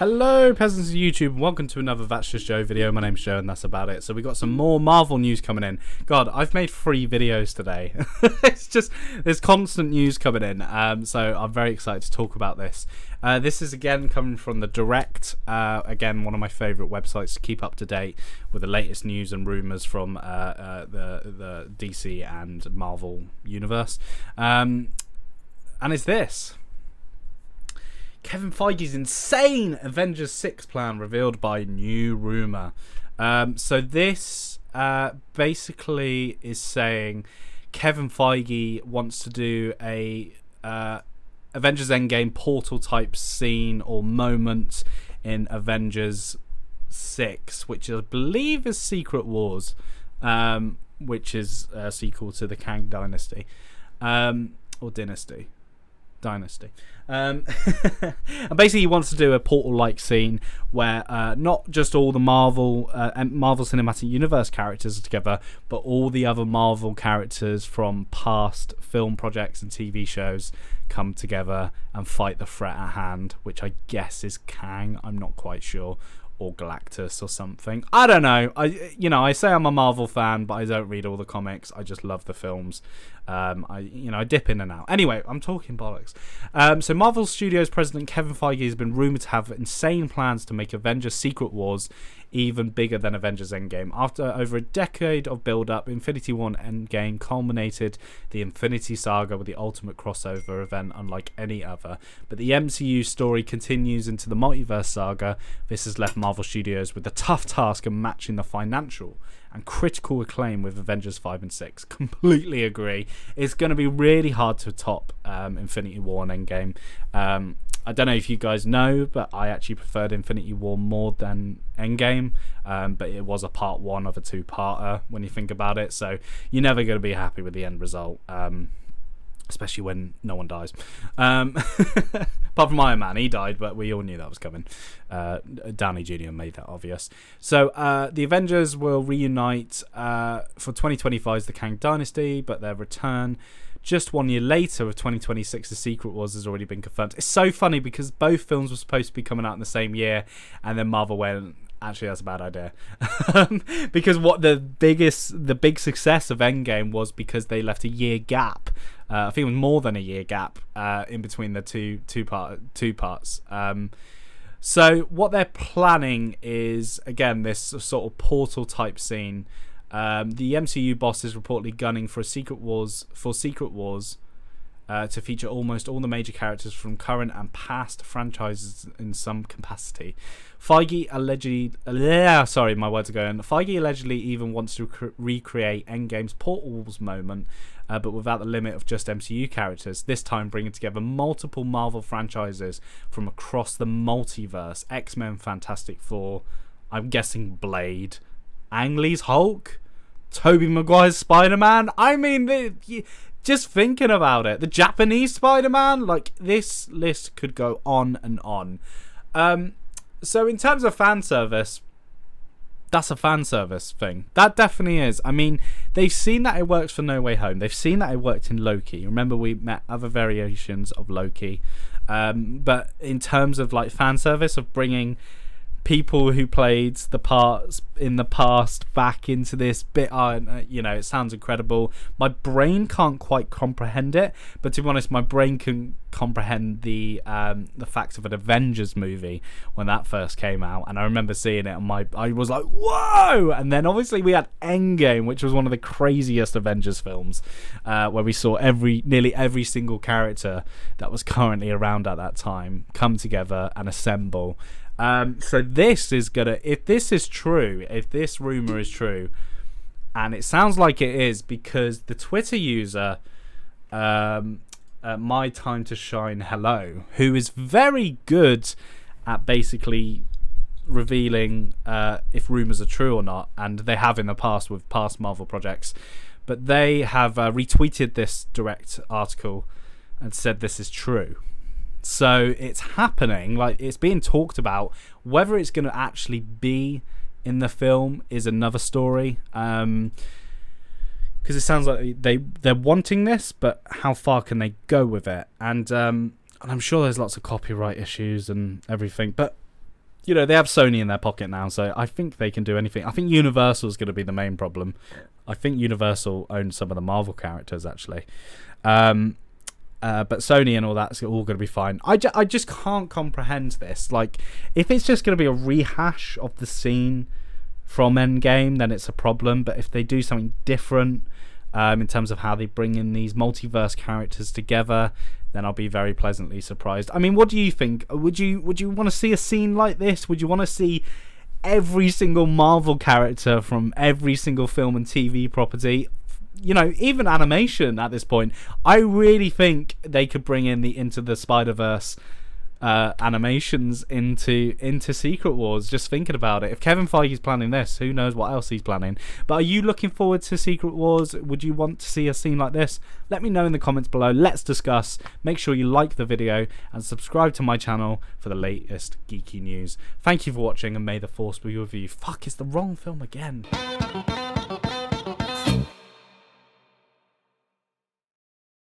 Hello peasants of YouTube and welcome to another That's Just Joe video. My name's Joe and that's about it. So we got some more Marvel news coming in. God, I've made 3 videos today. It's just, there's constant news coming in. So I'm very excited to talk about this. This is again coming from the Direct. Again, one of my favourite websites to keep up to date with the latest news and rumours from the DC and Marvel universe. And it's this. Kevin Feige's insane Avengers 6 plan revealed by new rumour. So this basically is saying Kevin Feige wants to do a Avengers Endgame portal type scene or moment in Avengers 6, which I believe is Secret Wars, which is a sequel to the Kang Dynasty, or Dynasty. And basically he wants to do a portal-like scene where not just all the Marvel Cinematic Universe characters are together, but all the other Marvel characters from past film projects and TV shows come together and fight the threat at hand, which I guess is Kang. I'm not quite sure. Or Galactus or something. I don't know. I say I'm a Marvel fan, but I don't read all the comics. I just love the films. I dip in and out. Anyway, I'm talking bollocks. So Marvel Studios president Kevin Feige has been rumored to have insane plans to make Avengers Secret Wars even bigger than Avengers Endgame. After over a decade of build-up, Infinity War Endgame culminated the Infinity Saga with the ultimate crossover event unlike any other. But the MCU story continues into the multiverse saga. This has left Marvel Studios with the tough task of matching the financial and critical acclaim with Avengers 5 and 6. Completely agree. It's going to be really hard to top Infinity War and Endgame. I don't know if you guys know, but I actually preferred Infinity War more than Endgame. But it was a part 1 of a 2-parter when you think about it. So you're never going to be happy with the end result. Especially when no one dies. Apart from Iron Man, he died, but we all knew that was coming. Downey Jr. made that obvious. So the Avengers will reunite for 2025's The Kang Dynasty, but their return just 1 year later of 2026, The Secret Wars has already been confirmed. It's so funny because both films were supposed to be coming out in the same year, and then Marvel went, actually, that's a bad idea. Because what the big success of Endgame was because they left a year gap. I think it was more than a year gap in between the two parts. So what they're planning is, again, this sort of portal type scene. The MCU boss is reportedly gunning for Secret Wars to feature almost all the major characters from current and past franchises in some capacity. Feige allegedly even wants to recreate Endgame's Portals moment, but without the limit of just MCU characters, this time bringing together multiple Marvel franchises from across the multiverse. X-Men, Fantastic Four, I'm guessing Blade, Ang Lee's Hulk, Tobey Maguire's Spider-Man. I mean, just thinking about it, the Japanese Spider-Man, like, this list could go on and on. So in terms of fan service, that's a fan service thing. That definitely is. I mean, they've seen that it works for No Way Home. They've seen that it worked in Loki. Remember, we met other variations of Loki. But in terms of like fan service of bringing people who played the parts in the past back into this bit, it sounds incredible. My brain can't quite comprehend it, but to be honest, my brain can comprehend the fact of an Avengers movie when that first came out, and I remember seeing it, and I was like, whoa! And then obviously we had Endgame, which was one of the craziest Avengers films, where we saw nearly every single character that was currently around at that time come together and assemble. So this is gonna, if this is true, if this rumor is true, and it sounds like it is, because the Twitter user My Time to Shine Hello, who is very good at basically revealing if rumors are true or not, and they have in the past with past Marvel projects, but they have retweeted this Direct article and said this is true. So it's happening, like, it's being talked about. Whether it's going to actually be in the film is another story, because it sounds like they're wanting this, but how far can they go with it? And I'm sure there's lots of copyright issues and everything, but you know, they have Sony in their pocket now, so I think they can do anything. I think Universal's going to be the main problem. I think Universal owns some of the Marvel characters, actually. But Sony and all that's all going to be fine. I just can't comprehend this. Like, if it's just going to be a rehash of the scene from Endgame, then it's a problem. But if they do something different in terms of how they bring in these multiverse characters together, then I'll be very pleasantly surprised. I mean, what do you think? Would you want to see a scene like this? Would you want to see every single Marvel character from every single film and TV property? You know, even animation at this point. I really think they could bring in the Into the Spider-Verse animations into Secret Wars. Just thinking about it, if Kevin Feige's planning this, who knows what else he's planning. But are you looking forward to Secret Wars? Would you want to see a scene like this? Let me know in the comments below. Let's discuss. Make sure you like the video and subscribe to my channel for the latest geeky news. Thank you for watching, and may the force be with you. Fuck, it's the wrong film again.